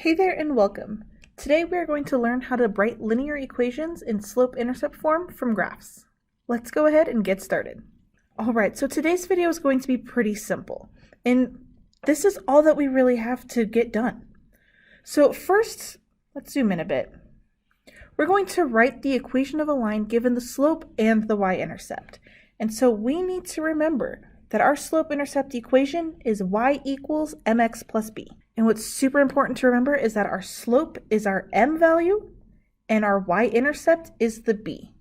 Hey there and welcome. Today we are going to learn how to write linear equations in slope-intercept form from graphs. Let's go ahead and get started. Alright, so today's video is going to be pretty simple, and this is all that we really have to get done. So first, let's zoom in a bit. We're going to write the equation of a line given the slope and the y-intercept. And so we need to remember that our slope-intercept equation is y equals mx plus b. And what's super important to remember is that our slope is our m value and our y-intercept is the b.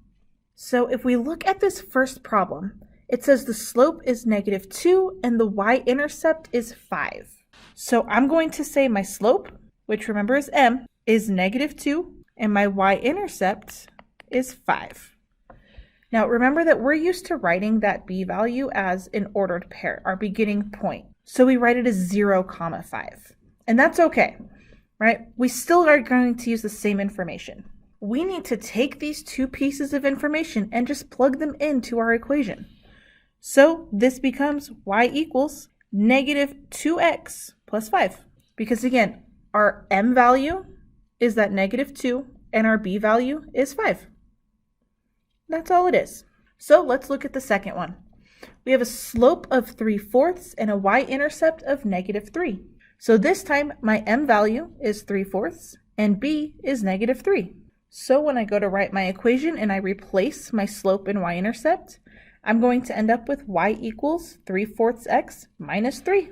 So if we look at this first problem, it says the slope is -2 and the y-intercept is 5. So I'm going to say my slope, which remember is m, is -2 and my y-intercept is 5. Now remember that we're used to writing that b value as an ordered pair, our beginning point. So we write it as 0, 5. And that's okay, right? We still are going to use the same information. We need to take these two pieces of information and just plug them into our equation. So this becomes y equals -2x plus 5. Because again, our m value is that -2 and our b value is 5. That's all it is. So let's look at the second one. We have a slope of 3/4 and a y-intercept of -3. So this time my m value is 3/4 and b is -3. So when I go to write my equation and I replace my slope and y-intercept, I'm going to end up with y equals 3/4 x minus 3.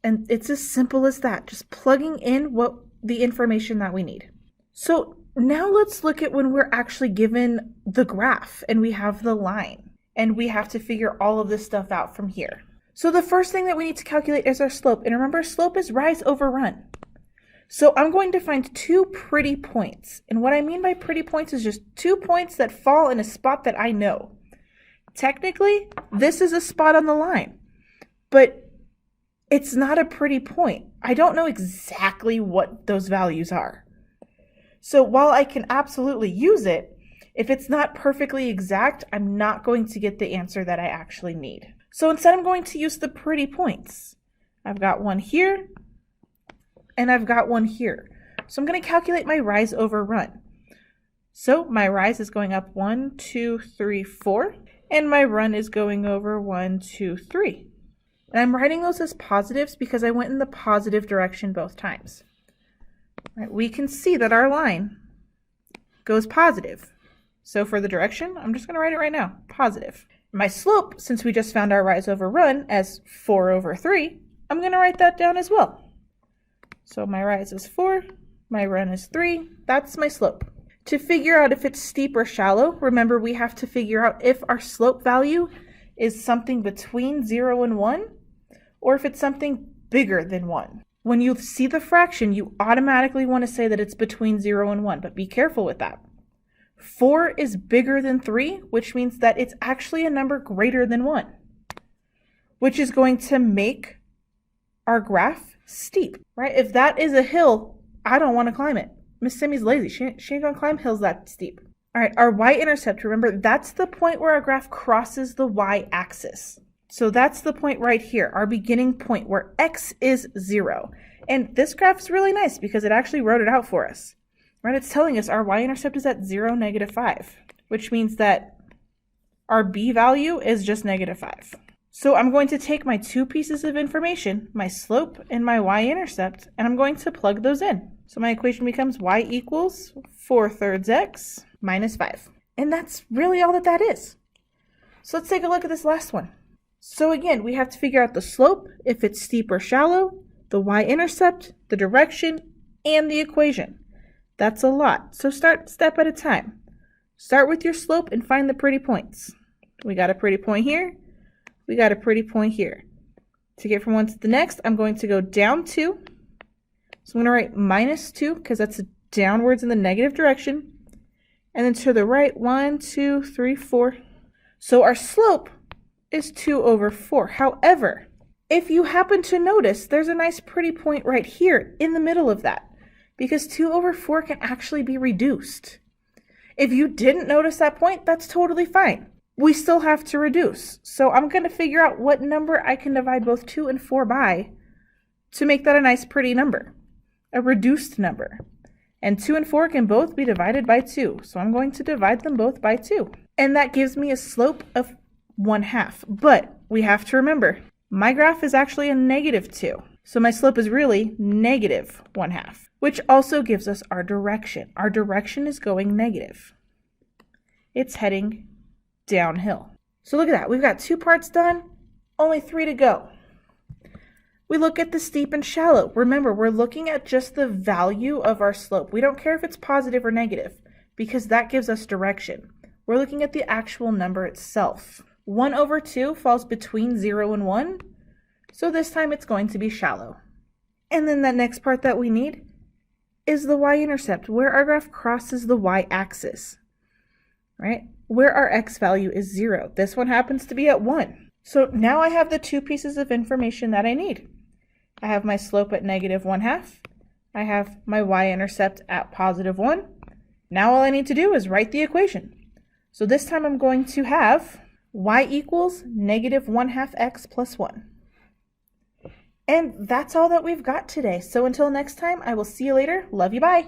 And it's as simple as that, just plugging in the information that we need. So now let's look at when we're actually given the graph and we have the line and we have to figure all of this stuff out from here. So the first thing that we need to calculate is our slope. And remember, slope is rise over run. So I'm going to find two pretty points. And what I mean by pretty points is just 2 points that fall in a spot that I know. Technically, this is a spot on the line, but it's not a pretty point. I don't know exactly what those values are. So while I can absolutely use it, if it's not perfectly exact, I'm not going to get the answer that I actually need. So instead I'm going to use the pretty points. I've got one here and I've got one here. So I'm going to calculate my rise over run. So my rise is going up 1, 2, 3, 4, and my run is going over 1, 2, 3. And I'm writing those as positives because I went in the positive direction both times. Right, we can see that our line goes positive. So for the direction, I'm just going to write it right now, positive. My slope, since we just found our rise over run as 4/3, I'm going to write that down as well. So my rise is 4, my run is 3, that's my slope. To figure out if it's steep or shallow, remember we have to figure out if our slope value is something between 0 and 1, or if it's something bigger than 1. When you see the fraction, you automatically want to say that it's between 0 and 1, but be careful with that. 4 is bigger than 3, which means that it's actually a number greater than 1, which is going to make our graph steep, right? If that is a hill, I don't want to climb it. Miss Simi's lazy. She ain't going to climb hills that steep. All right, our y-intercept, remember, that's the point where our graph crosses the y-axis. So that's the point right here, our beginning point where x is 0. And this graph is really nice because it actually wrote it out for us. Right, it's telling us our y-intercept is at 0, -5, which means that our b value is just -5. So I'm going to take my two pieces of information, my slope and my y-intercept, and I'm going to plug those in. So my equation becomes y equals 4/3 x minus 5. And that's really all that is. So let's take a look at this last one. So again, we have to figure out the slope, if it's steep or shallow, the y-intercept, the direction, and the equation. That's a lot. So start step at a time. Start with your slope and find the pretty points. We got a pretty point here. We got a pretty point here. To get from one to the next, I'm going to go down 2. So I'm going to write -2 because that's downwards in the negative direction. And then to the right, 1, 2, 3, 4. So our slope is 2/4. However, if you happen to notice, there's a nice pretty point right here in the middle of that, because 2/4 can actually be reduced. If you didn't notice that point, that's totally fine. We still have to reduce. So I'm going to figure out what number I can divide both 2 and 4 by to make that a nice pretty number. a reduced number. And 2 and 4 can both be divided by 2. So I'm going to divide them both by 2. And that gives me a slope of 1/2. But we have to remember, my graph is actually a -2. So my slope is really -1/2, which also gives us our direction. Our direction is going negative. It's heading downhill. So look at that. We've got 2 parts done, only 3 to go. We look at the steep and shallow. Remember, we're looking at just the value of our slope. We don't care if it's positive or negative, because that gives us direction. We're looking at the actual number itself. 1/2 falls between 0 and 1, so this time it's going to be shallow. And then that next part that we need is the y-intercept, where our graph crosses the y-axis, right? Where our x value is 0. This one happens to be at 1. So now I have the 2 pieces of information that I need. I have my slope at -1/2. I have my y-intercept at +1. Now all I need to do is write the equation. So this time I'm going to have y equals -1/2 x plus 1. And that's all that we've got today. So until next time, I will see you later. Love you, bye.